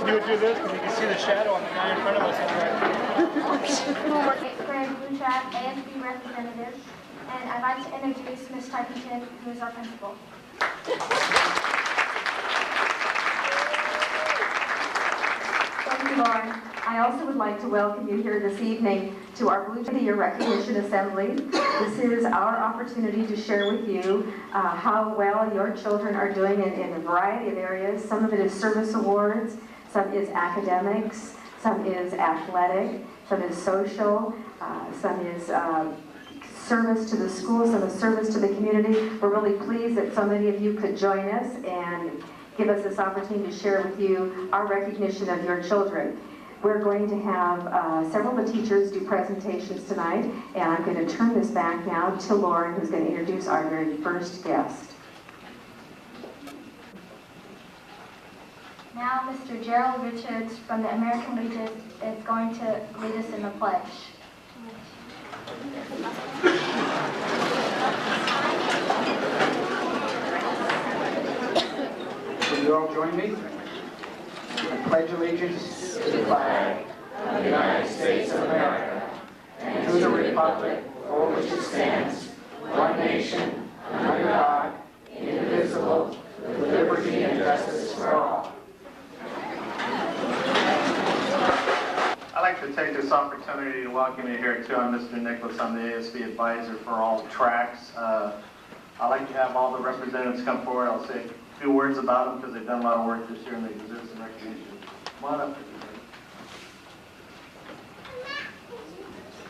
You would do this because you can see the shadow on the guy in front of us. Grade Blue Track ASB representative, and I'd like to introduce Ms. Tarkington, who is our principal. Thank you, Lauren. I also would like to welcome you here this evening to our Blue Year Recognition Assembly. This is our opportunity to share with you how well your children are doing in a variety of areas. Some of it is service awards, some is academics, some is athletic, some is social, some is service to the school, some is service to the community. We're really pleased that so many of you could join us and give us this opportunity to share with you our recognition of your children. We're going to have several of the teachers do presentations tonight, and I'm going to turn this back now to Lauren, who's going to introduce our very first guest. Now, Mr. Gerald Richards from the American Legion is going to lead us in the pledge. Will you all join me? I pledge allegiance to the flag of the United States of America and to the republic for which it stands, one nation, under God, indivisible, with liberty and justice for all. I'd like to take this opportunity to welcome you here too. I'm Mr. Nicholas. I'm the ASB advisor for all tracks. I'd like to have all the representatives come forward. I'll say a few words about them because they've done a lot of work this year and they deserve some recognition. Come on up.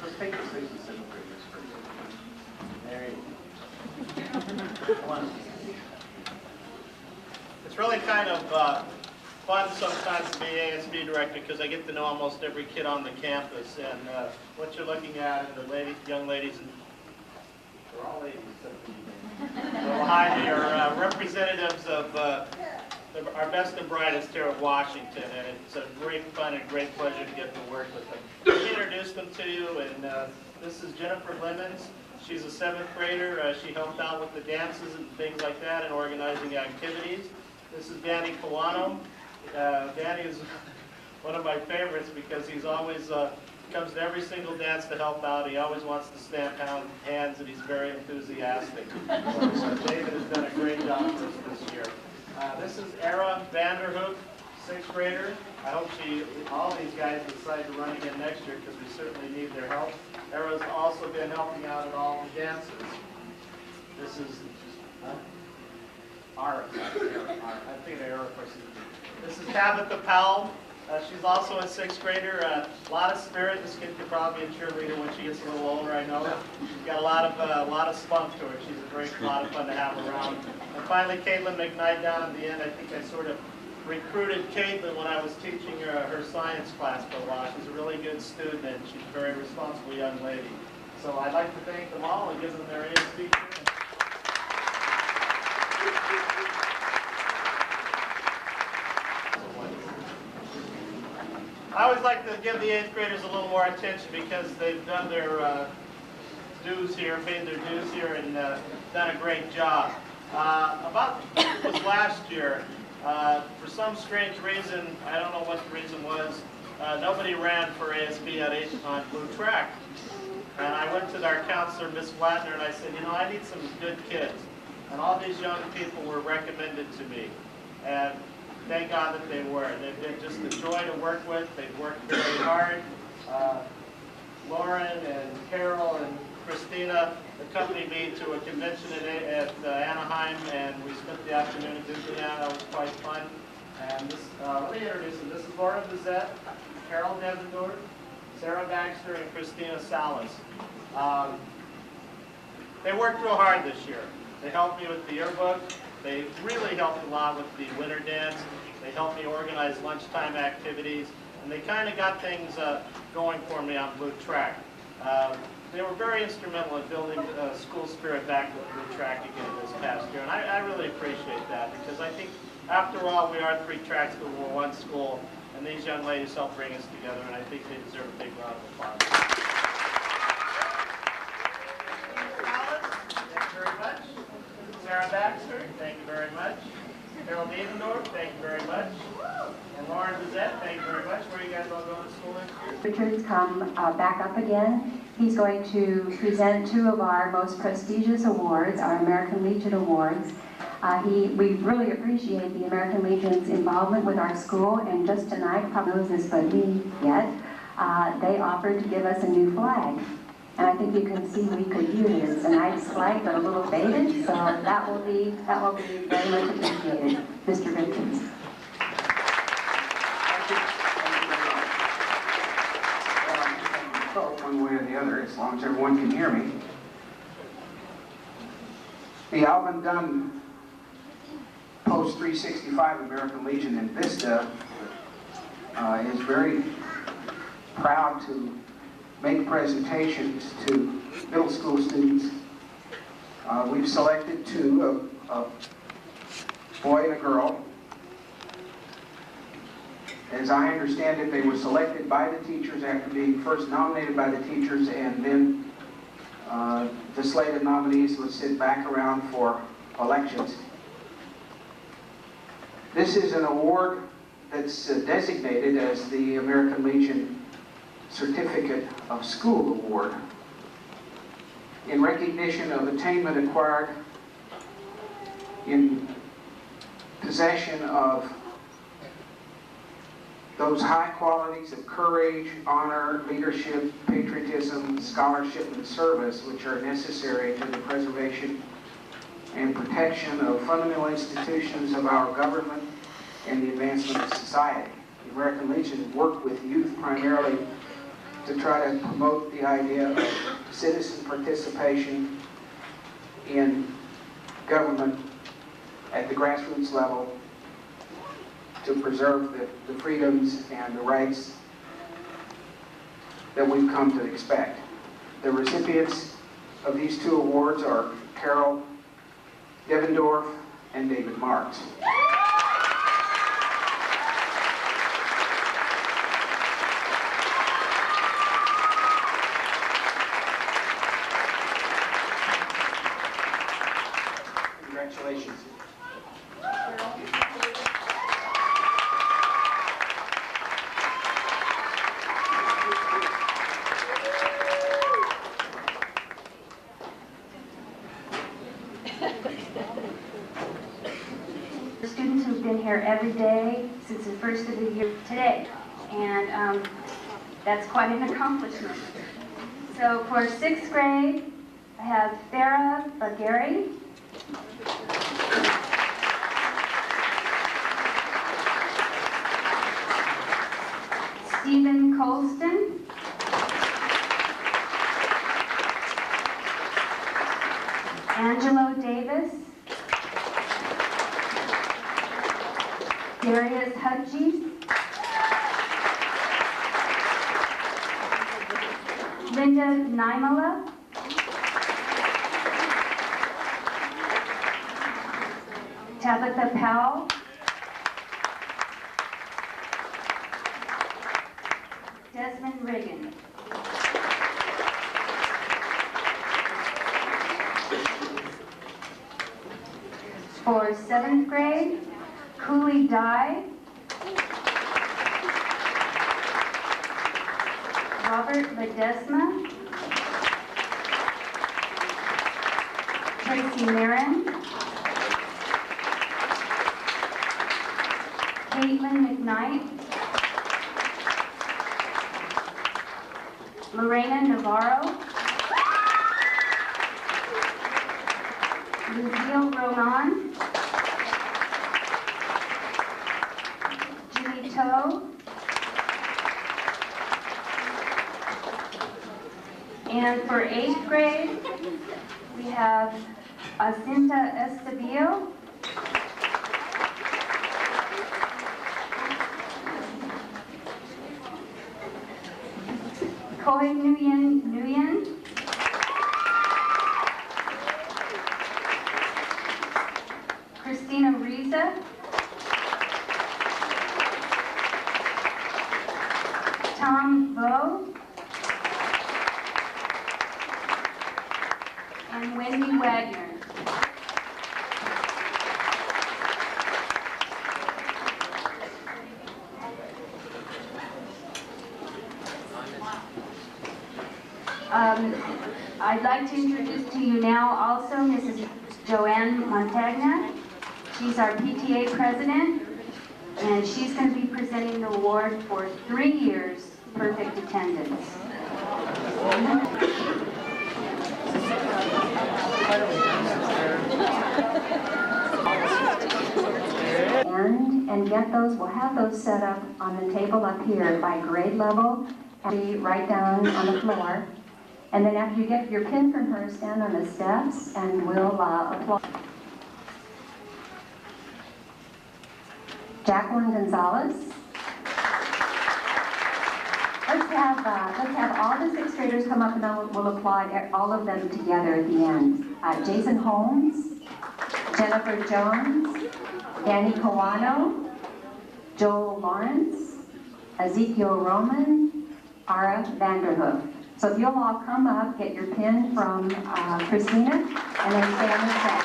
Let's take the 67 pictures first. There you go. Come on. It's really kind of fun sometimes to be ASB director because I get to know almost every kid on the campus. And what you're looking at, and the young ladies, and they're all ladies. Behind me are representatives of our best and brightest here at Washington, and it's a great fun and great pleasure to get to work with them. Let me introduce them to you, and this is Jennifer Lemons. She's a 7th grader. She helped out with the dances and things like that and organizing activities. This is Danny Kawano. Danny is one of my favorites because he's always comes to every single dance to help out. He always wants to stamp hands, and he's very enthusiastic. So David has done a great job for us this year. This is Era Vanderhook, 6th grader. I hope all these guys decide to run again next year because we certainly need their help. Era's also been helping out at all the dances. This is Ara. I think Era, of course. This is Tabitha Powell. She's also a 6th grader. A lot of spirit. This kid could probably be a cheerleader when she gets a little older, I know. She's got a lot of spunk to her. She's a lot of fun to have around. And finally, Caitlin McKnight down at the end. I think I sort of recruited Caitlin when I was teaching her science class for a while. She's a really good student, and she's a very responsible young lady. So I'd like to thank them all and give them their ASB. I always like to give the 8th graders a little more attention because they've done their dues here, paid their dues here, and done a great job. About it was last year, for some strange reason, I don't know what the reason was, nobody ran for ASB on Blue Track. And I went to our counselor, Miss Flatner, and I said, you know, I need some good kids. And all these young people were recommended to me. And thank God that they were. They've been just a joy to work with. They've worked very hard. Lauren and Carol and Christina accompanied me to a convention at Anaheim, and we spent the afternoon at Disneyland. That was quite fun. And this, let me introduce them. This is Laura Bizette, Carol Devendorf, Sarah Baxter, and Christina Salas. They worked real hard this year. They helped me with the yearbook. They really helped a lot with the winter dance. They helped me organize lunchtime activities, and they kind of got things going for me on Blue Track. They were very instrumental in building school spirit back with Blue Track again this past year, and I really appreciate that because I think, after all, we are 3 tracks, but we're one school, and these young ladies helped bring us together, and I think they deserve a big round of applause. Thank you very much. Sarah Baxter, thank you very much. Carol Devendorf, thank you very much. And Lauren Bizette, Richards come back up again. He's going to present 2 of our most prestigious awards, our American Legion Awards. We really appreciate the American Legion's involvement with our school, and just tonight, probably knows this but me yet, they offered to give us a new flag. And I think you can see we could use it. It's a nice flag, but a little faded, so that will be very much appreciated, Mr. Richards. One way or the other, as long as everyone can hear me. The Alvin Dunn Post 365 American Legion in Vista is very proud to make presentations to middle school students. We've selected 2, a boy and a girl. As I understand it, they were selected by the teachers after being first nominated by the teachers, and then the slate of nominees was sent back around for elections. This is an award that's designated as the American Legion Certificate of School Award in recognition of attainment acquired in possession of those high qualities of courage, honor, leadership, patriotism, scholarship, and service which are necessary to the preservation and protection of fundamental institutions of our government and the advancement of society. The American Legion worked with youth primarily to try to promote the idea of citizen participation in government at the grassroots level, to preserve the freedoms and the rights that we've come to expect. The recipients of these 2 awards are Carol Devendorf and David Marks. Congratulations. The students who've been here every day since the first of the year today, and that's quite an accomplishment. So for 6th grade, I have Farah Bagari, Stephen Colston, Angelo Davis, Darius Hutchins, Linda Naimala, Tabitha Powell, Desmond Riggin. For 7th grade, Cooley Dye, Robert Ledesma, Tracy Marin, Caitlin McKnight, Lorena Navarro, Lucille Roman, Jimmy Toe, and for 8th grade, we have Acinta Estabillo, Koi Nguyen, Christina Riza, Tom Vo, and Wendy Wagner. I'd like to introduce to you now also Mrs. Joanne Montagna. She's our PTA president, and she's going to be presenting the award for 3 years perfect attendance. And get those, we'll have those set up on the table up here by grade level, and be right down on the floor. And then after you get your pin from her, stand on the steps and we'll applaud. Jacqueline Gonzalez. Let's have all the 6th graders come up and then we'll applaud all of them together at the end. Jason Holmes, Jennifer Jones, Danny Kawano, Joel Lawrence, Ezekiel Roman, Ara Vanderhoof. So if you'll all come up, get your pin from Christina, and then stay on the set.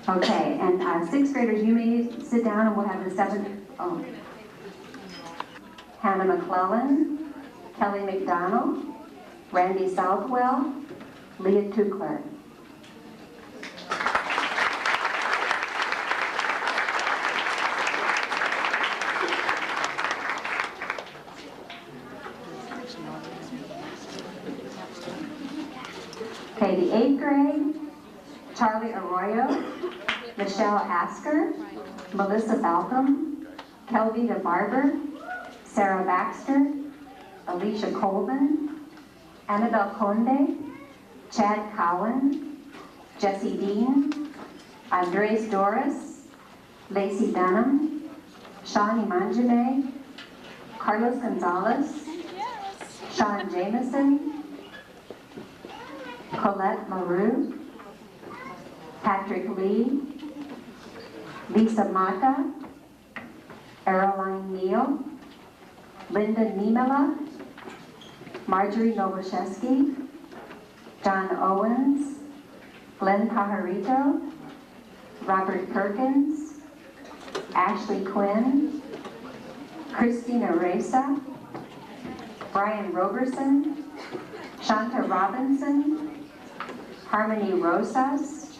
Okay, and 6th graders, you may sit down and we'll have the 7th. Oh. Hannah McClellan, Kelly McDonald, Randy Southwell, Leah Tukler. Okay, the 8th grade, Charlie Arroyo, Michelle Asker, Melissa Balcom, Kelvita Barber, Sarah Baxter, Alicia Colvin, Annabelle Conde, Chad Cowan, Jesse Dean, Andres Doris, Lacey Dunham, Shawnee Manjame, Carlos Gonzalez, Sean Jameson, Colette Maru, Patrick Lee, Lisa Mata, Caroline Neal, Linda Niemela, Marjorie Novoshevsky, John Owens, Glenn Pajarito, Robert Perkins, Ashley Quinn, Christina Reza, Brian Roberson, Shanta Robinson, Harmony Rosas,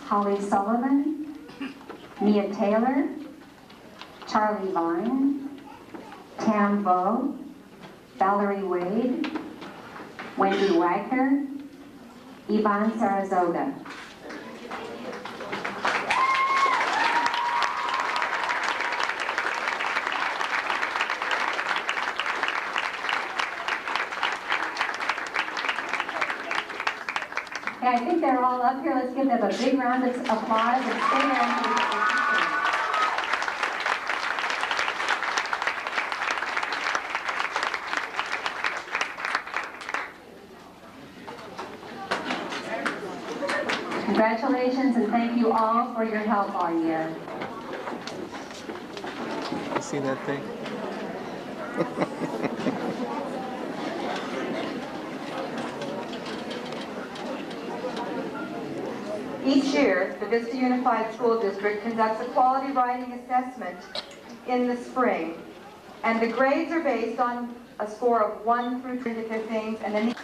Holly Sullivan, Mia Taylor, Charlie Vine, Tam Vo, Valerie Wade, Wendy Wagner, Yvonne Sarazoga. Okay, I think they're all up here. Let's give them a big round of applause and stay there. Congratulations and thank you all for your help all year. You see that thing? Each year, the Vista Unified School District conducts a quality writing assessment in the spring, and the grades are based on a score of 1 through 3 different things, and then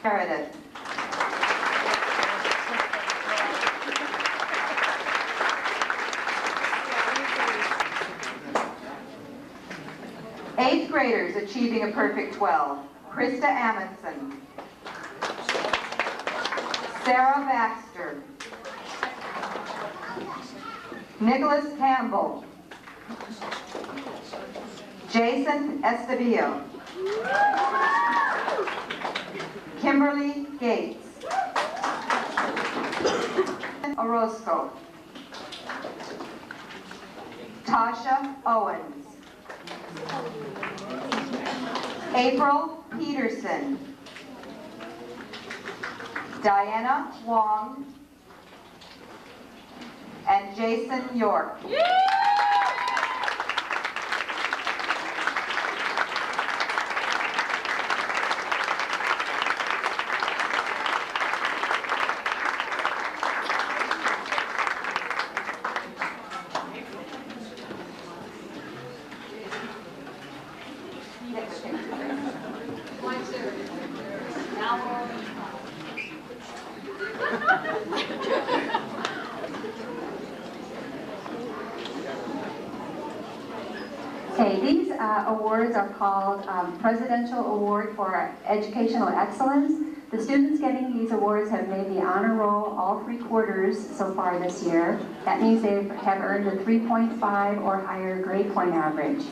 Meredith. Eighth graders achieving a perfect 12. Krista Amundson, Sarah Baxter, Nicholas Campbell, Jason Estabillo, Kimberly Gates, Orozco, Tasha Owens, April Peterson, Diana Wong, and Jason York. Okay, these awards are called Presidential Award for Educational Excellence. The students getting these awards have made the honor roll all 3 quarters so far this year. That means they have earned a 3.5 or higher grade point average.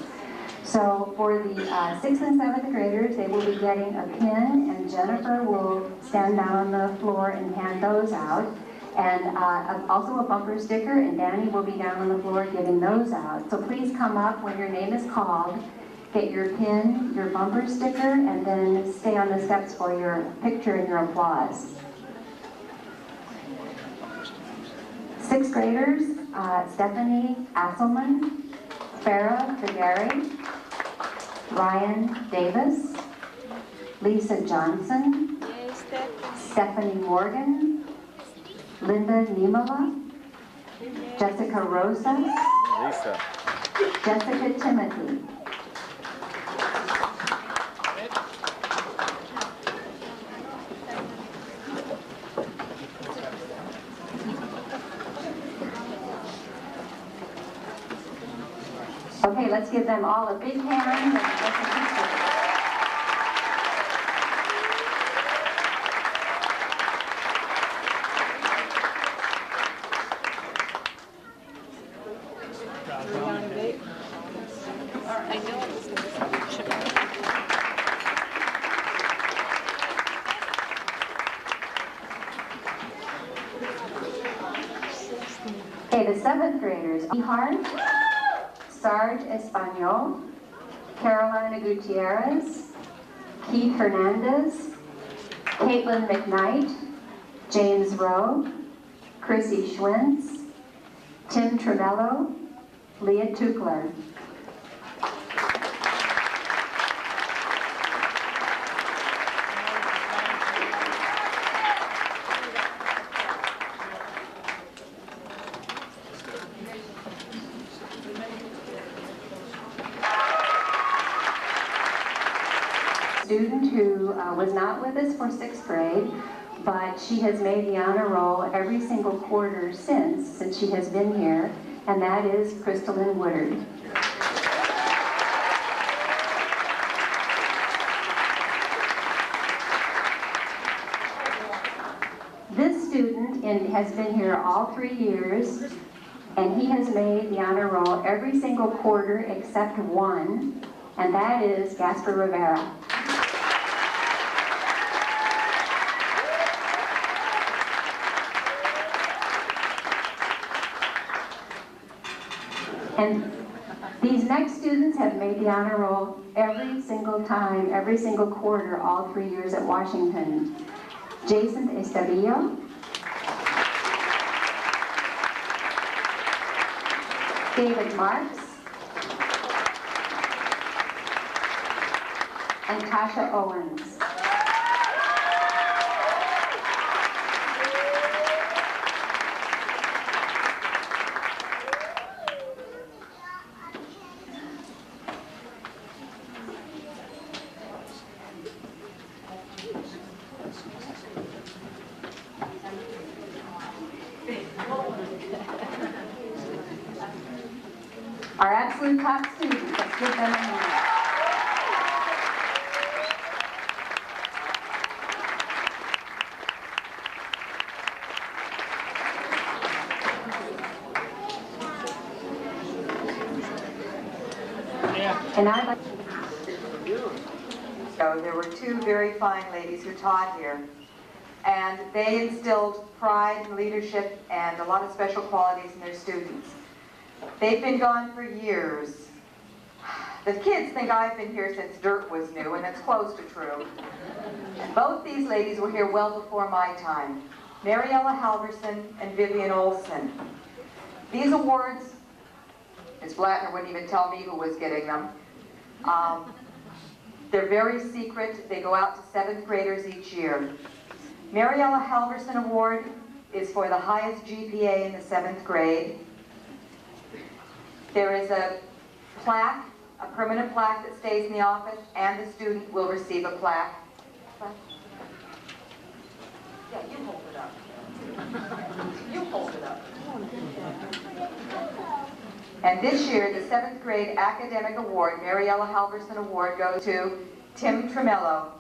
So for the 6th and 7th graders, they will be getting a pin, and Jennifer will stand down on the floor and hand those out. And also a bumper sticker, and Danny will be down on the floor giving those out. So please come up when your name is called, get your pin, your bumper sticker, and then stay on the steps for your picture and your applause. 6th graders, Stephanie Asselman, Farah Vigari, Ryan Davis, Lisa Johnson, Stephanie Morgan, Linda Niemela, Jessica Rosas, Jessica Timothy. Okay, let's give them all a big hand. Okay, the 7th graders, Hart, Sarge Espanol, Carolina Gutierrez, Keith Hernandez, Caitlin McKnight, James Rowe, Chrissy Schwentz, Tim Tremello, Leah Tukler. Student who was not with us for 6th grade, but she has made the honor roll every single quarter since she has been here, and that is Crystalyn Woodard. This student has been here all 3 years, and he has made the honor roll every single quarter except 1, and that is Gasper Rivera. And these next students have made the honor roll every single time, every single quarter, all 3 years at Washington. Jason Estabillo, David Marks, and Tasha Owens. Our absolute top students, let's give them a hand. And I'd like So there were 2 very fine ladies who taught here, and they instilled pride and leadership and a lot of special qualities in their students. They've been gone for years. The kids think I've been here since dirt was new, and it's close to true. Both these ladies were here well before my time, Mariella Halverson and Vivian Olson. These awards, Ms. Blattner wouldn't even tell me who was getting them. They're very secret. They go out to 7th graders each year. Mariella Halverson Award is for the highest GPA in the 7th grade. There is a plaque, a permanent plaque that stays in the office, and the student will receive a plaque. Yeah, you hold it up. You hold it up. And this year, the 7th grade academic award, Mariella Halverson Award, goes to Tim Tremello.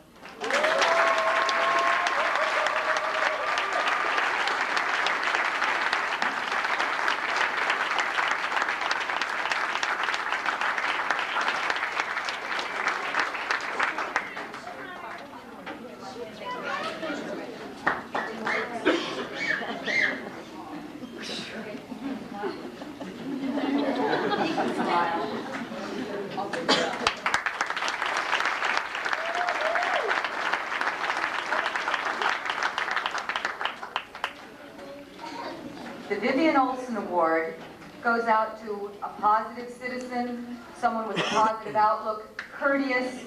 The Vivian Olson Award goes out to a positive citizen, someone with a positive outlook, courteous,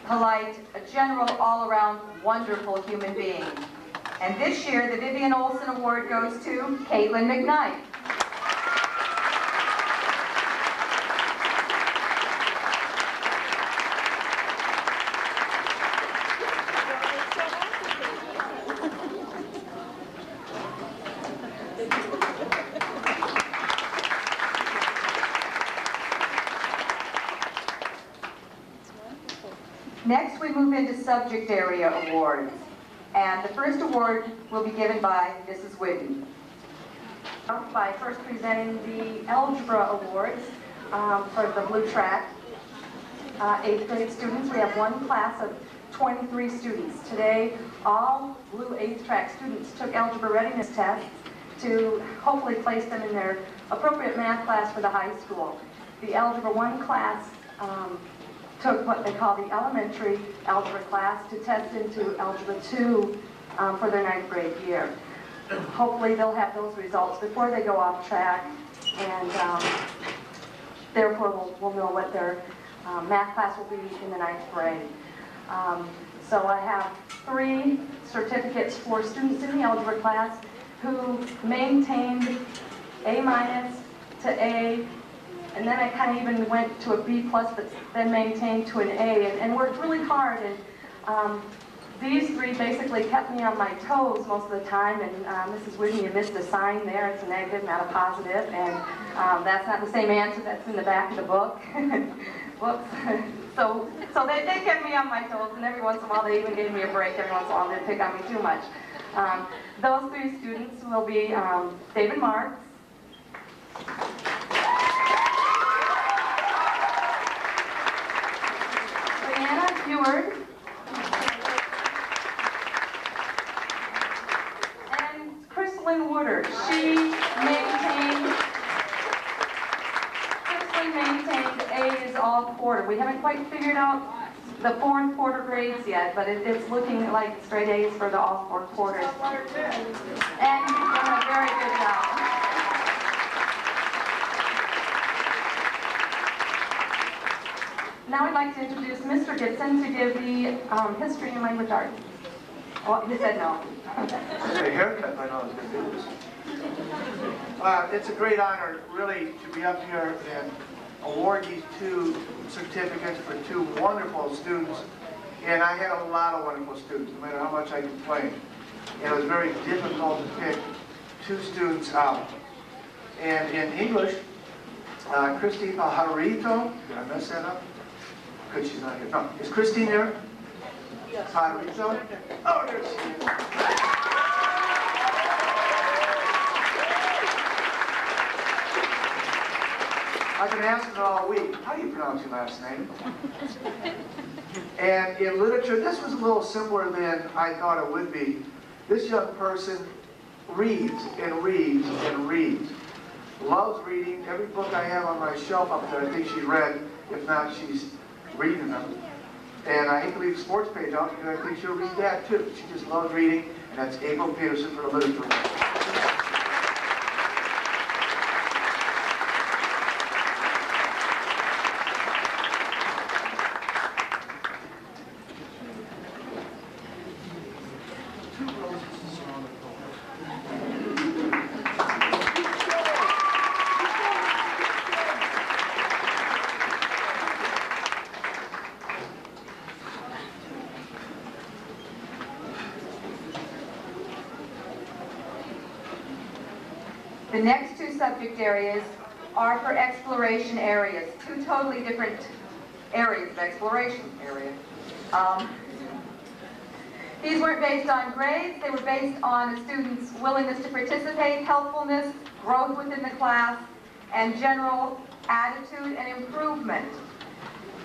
polite, a general, all-around, wonderful human being. And this year, the Vivian Olson Award goes to Caitlin McKnight. Next, we move into subject area awards. And the first award will be given by Mrs. Whidden. By first presenting the Algebra Awards for the Blue Track. 8th grade students, we have one class of 23 students. Today, all Blue 8th Track students took algebra readiness tests to hopefully place them in their appropriate math class for the high school. The Algebra 1 class took what they call the elementary algebra class to test into Algebra 2 for their 9th grade year. Hopefully they'll have those results before they go off track, and therefore we'll know what their math class will be in the 9th grade. So I have 3 certificates for students in the algebra class who maintained A- to A, and then I kind of even went to a B+, but then maintained to an A, and worked really hard. And these 3 basically kept me on my toes most of the time. And Mrs. Whidden, you missed a sign there. It's a negative, not a positive. And that's not the same answer that's in the back of the book. Whoops. So they kept me on my toes, and every once in a while they even gave me a break. Every once in a while they didn't pick on me too much. Those 3 students will be David Marks, Brianna Heward, and Chrislyn Woodard. Chrislyn maintained A's all quarter. We haven't quite figured out the 4th quarter grades yet, but it's looking like straight A's for the all 4 quarters. And you've done a very good job. Now I'd like to introduce Mr. Gibson to give the history and language arts. Oh, he said no. It's a haircut, I know I was going to do this. It's a great honor, really, to be up here and award these 2 certificates for 2 wonderful students. And I had a lot of wonderful students, no matter how much I complained. And it was very difficult to pick 2 students out. And in English, Christine Pajarito, did I mess that up? Good, she's not here. No, is Christine here? Yes. Pajarito? Oh, there she is. I've been asking her all week, how do you pronounce your last name? And in literature, this was a little simpler than I thought it would be. This young person reads and reads and reads. Loves reading. Every book I have on my shelf up there, I think she read. If not, she's reading them. And I hate to leave the sports page out because I think she'll read that too. She just loves reading, and that's April Peterson for the literature. The next two subject areas are for exploration areas, two totally different areas of exploration area. These weren't based on grades, they were based on a student's willingness to participate, helpfulness, growth within the class, and general attitude and improvement.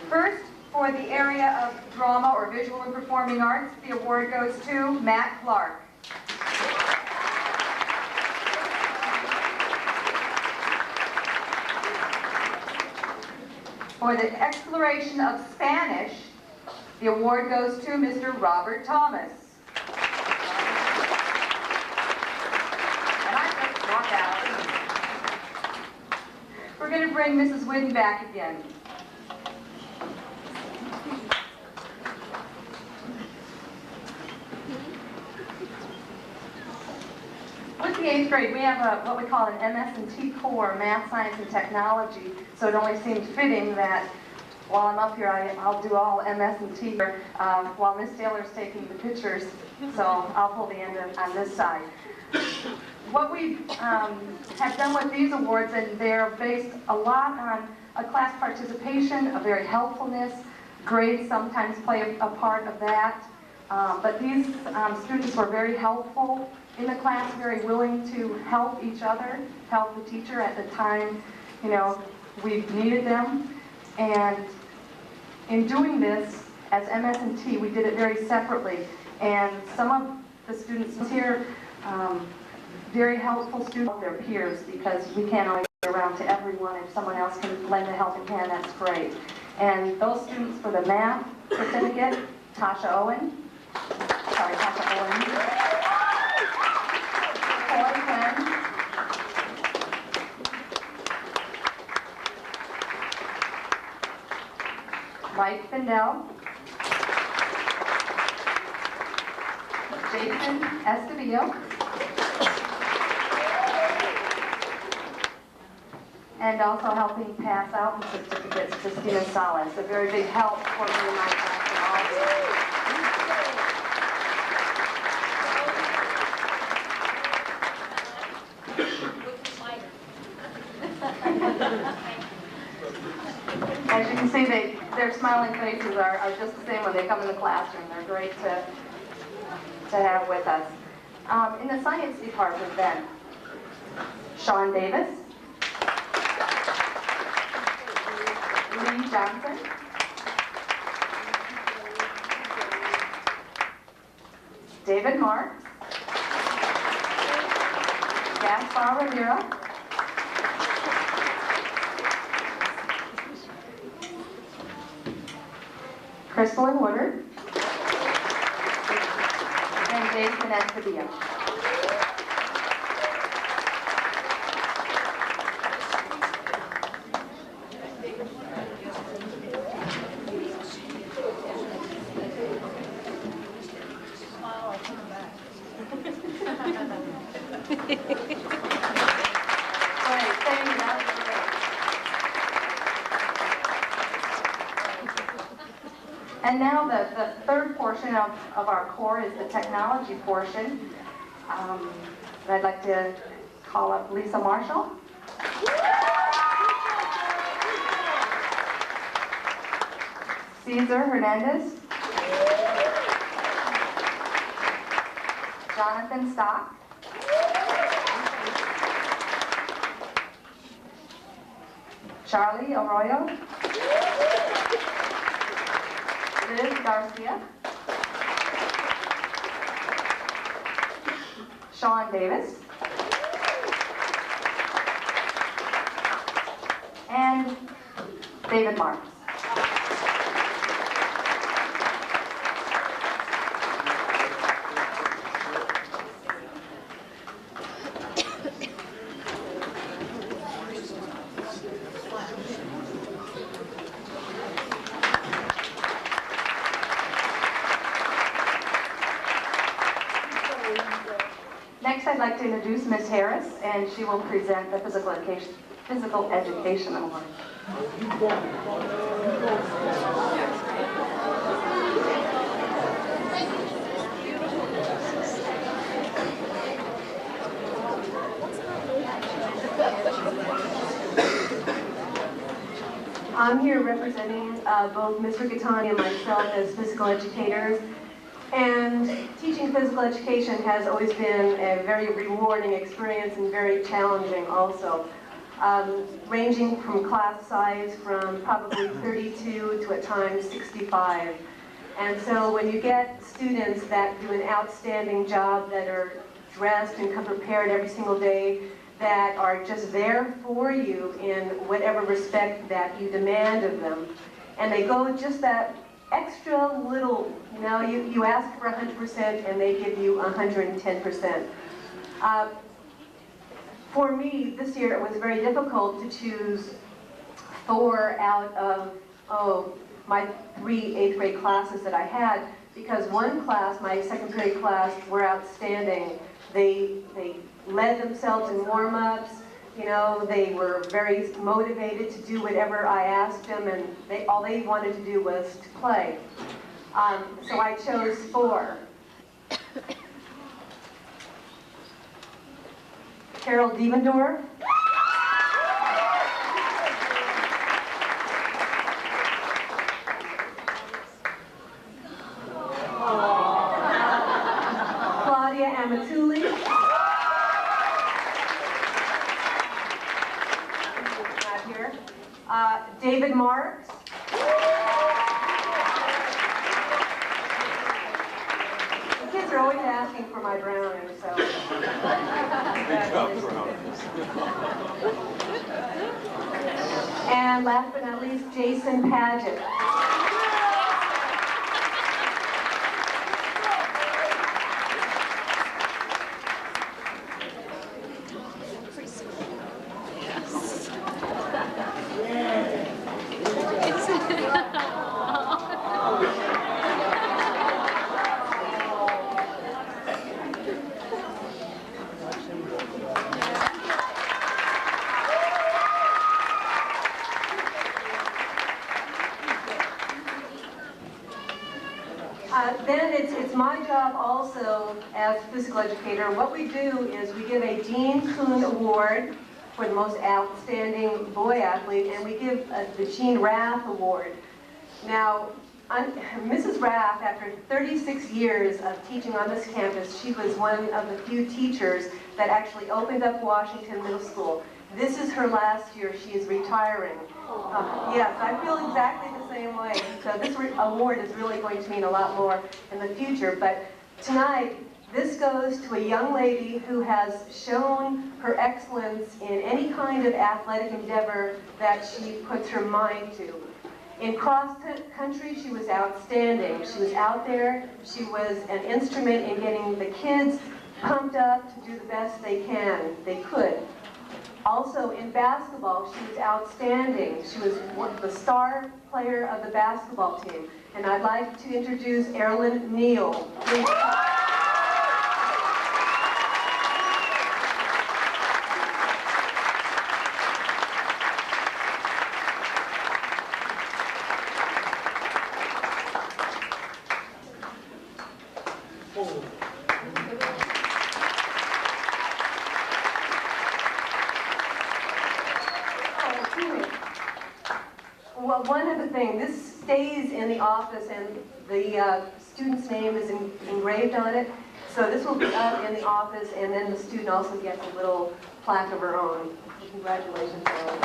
First, for the area of drama or visual and performing arts, the award goes to Matt Clark. For the exploration of Spanish, the award goes to Mr. Robert Thomas. And I just walk out. We're going to bring Mrs. Whidden back again. With the 8th grade, we have what we call an MS&T core, Math, Science, and Technology, so it only seemed fitting that while I'm up here, I'll do all MS&T while Miss Taylor's taking the pictures, so I'll pull the end on this side. What we have done with these awards, and they're based a lot on a class participation, a very helpfulness. Grades sometimes play a part of that, but these students were very helpful in the class, very willing to help each other, help the teacher at the time, you know, we needed them. And in doing this, as MS&T, we did it very separately. And some of the students here, very helpful students, their peers, because we can't always get around to everyone. If someone else can lend a helping hand, that's great. And those students for the math certificate, Tasha Owen, Coy Quinn, Mike Findell, Jason Estavillo, and also helping pass out the certificates, Christina Salas, a very big help for me in my class and all. As you can see, their smiling faces are just the same when they come in the classroom. They're great to have with us. In the science department then, Sean Davis, Lee Johnson, David Marks, Gaspar Rivera, Crystalline Woodard, and Jason Espadilla. And now the third portion of our core is the technology portion. I'd like to call up Lisa Marshall. Cesar Hernandez. Jonathan Stock. Charlie Arroyo. Liz Garcia, Sean Davis, and David Marks. Next, I'd like to introduce Ms. Harris, and she will present the Physical Education Award. I'm here representing both Mr. Gattani and myself as physical educators. And teaching physical education has always been a very rewarding experience and very challenging also. Ranging from class size from probably 32 to at times 65. And so when you get students that do an outstanding job, that are dressed and come prepared every single day, that are just there for you in whatever respect that you demand of them, and they go just that extra little, you ask for 100% and they give you 110%. For me, this year it was very difficult to choose 4 out of, my 3 8th grade classes that I had, because one class, my second period class, were outstanding. They led themselves in warm-ups, they were very motivated to do whatever I asked them, and all they wanted to do was to play. So I chose 4. Carol Dievendorf. Claudia Amatuli. Not here. David Marks. The kids are always asking for my brownie, so. And last but not least, Jason Paget. Then it's my job also as a physical educator. What we do is we give a Dean Kuhn Award for the most outstanding boy athlete, and we give the Gene Rath Award. Now, Mrs. Rath, after 36 years of teaching on this campus, she was one of the few teachers that actually opened up Washington Middle School. This is her last year. She is retiring. Yes, I feel exactly the same way. So this award is really going to mean a lot more in the future. But tonight, this goes to a young lady who has shown her excellence in any kind of athletic endeavor that she puts her mind to. In cross country, she was outstanding. She was out there. She was an instrument in getting the kids pumped up to do the best they could. Also in basketball, she was outstanding. She was the star player of the basketball team. And I'd like to introduce Erilyn Neal. Please. Well, one other thing, this stays in the office and the student's name is engraved on it. So this will be up in the office, and then the student also gets a little plaque of her own. Congratulations, Erilyn.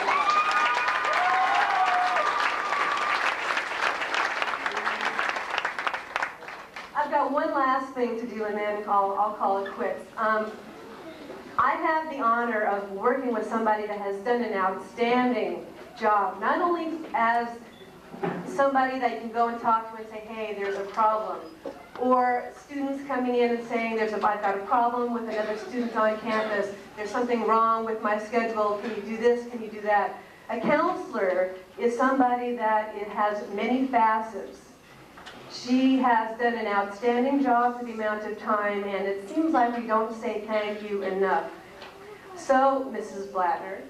I've got one last thing to do, and then I'll call it quits. I have the honor of working with somebody that has done an outstanding job, not only as somebody that you can go and talk to and say, hey, there's a problem, or students coming in and saying, I've got a problem with another student on campus, there's something wrong with my schedule, can you do this, can you do that? A counselor is somebody that has many facets. She has done an outstanding job for the amount of time, and it seems like we don't say thank you enough. So, Mrs. Blattner.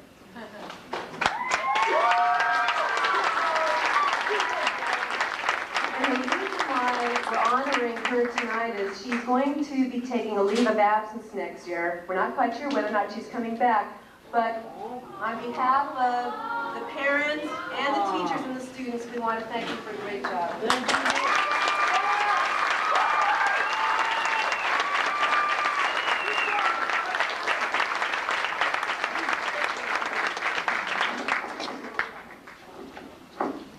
And the reason why we're honoring her tonight is she's going to be taking a leave of absence next year. We're not quite sure whether or not she's coming back, but on behalf of the parents, and the teachers and the students, we want to thank you for a great job.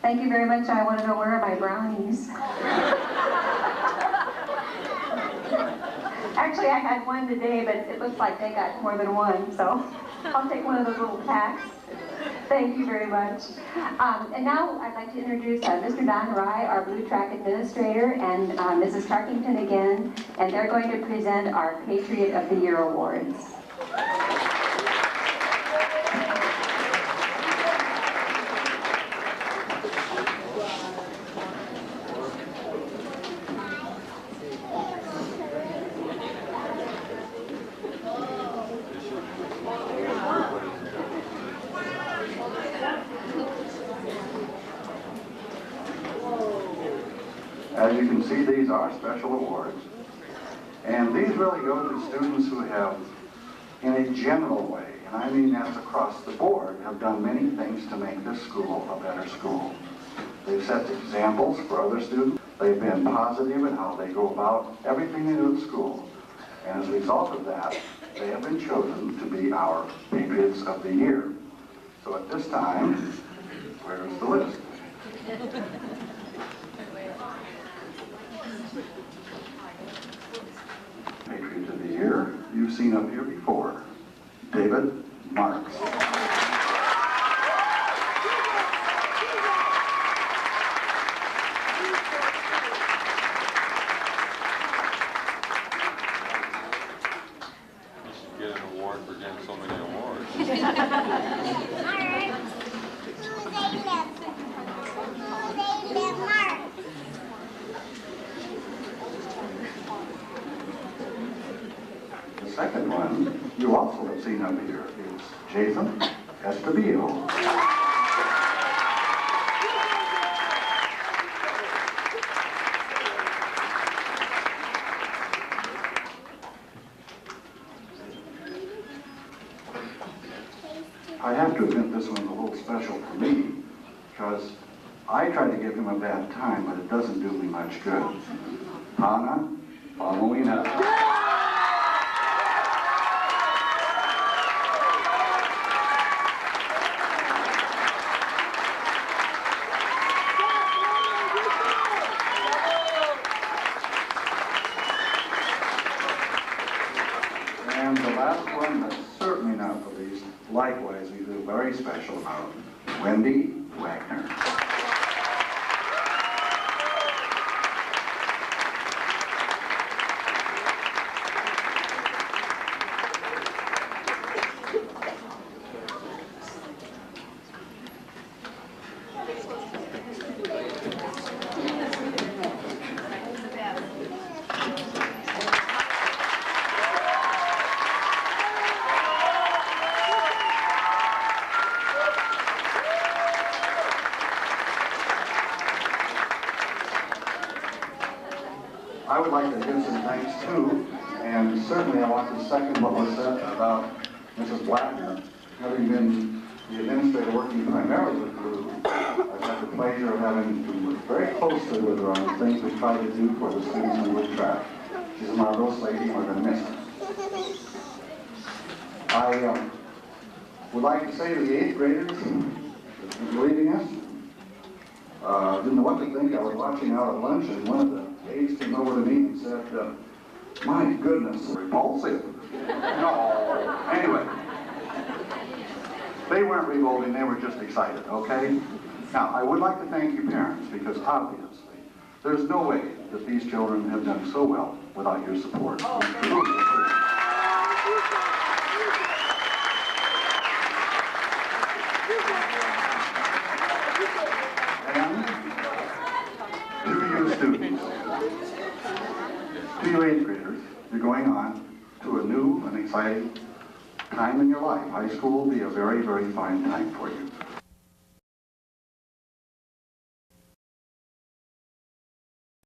Thank you very much. I want to know, where are my brownies? Actually, I had one today, but it looks like they got more than one, so I'll take one of those little packs. Thank you very much. And now I'd like to introduce Mr. Don Rye, our Blue Track Administrator, and Mrs. Tarkington again, and they're going to present our Patriot of the Year Awards. As you can see, these are special awards. And these really go to students who have, in a general way, and I mean that's across the board, have done many things to make this school a better school. They've set examples for other students. They've been positive in how they go about everything they do at school. And as a result of that, they have been chosen to be our Patriots of the Year. So at this time, where's the list? Patriot of the Year, you've seen up here before, David Marks. You should get an award for getting so many awards. The second one you also have seen up here is Jason Estabilo. I have to admit this one's a little special for me because I try to give him a bad time, but it doesn't do me much good. Hannah Paulina. And the last one, but certainly not the least, likewise we feel very special about, Wendy Wagner. I would like to give some thanks too, and certainly I want to second what was said about Mrs. Wagner. Having been the administrator working primarily with Blue, I've had the pleasure of having to work very closely with her on the things we try to do for the students in Blue Track. She's a marvelous lady, and we're going to miss her. I would like to say to the 8th graders who are leaving us, didn't know what to think. I was watching out at lunch, and one of the aides came over to me and said, my goodness, repulsive. No. Anyway, they weren't revolting, they were just excited, okay? Now, I would like to thank you parents, because obviously, there's no way that these children have done so well without your support. To you 8th graders, you're going on to a new and exciting time in your life. High school will be a very, very fine time for you.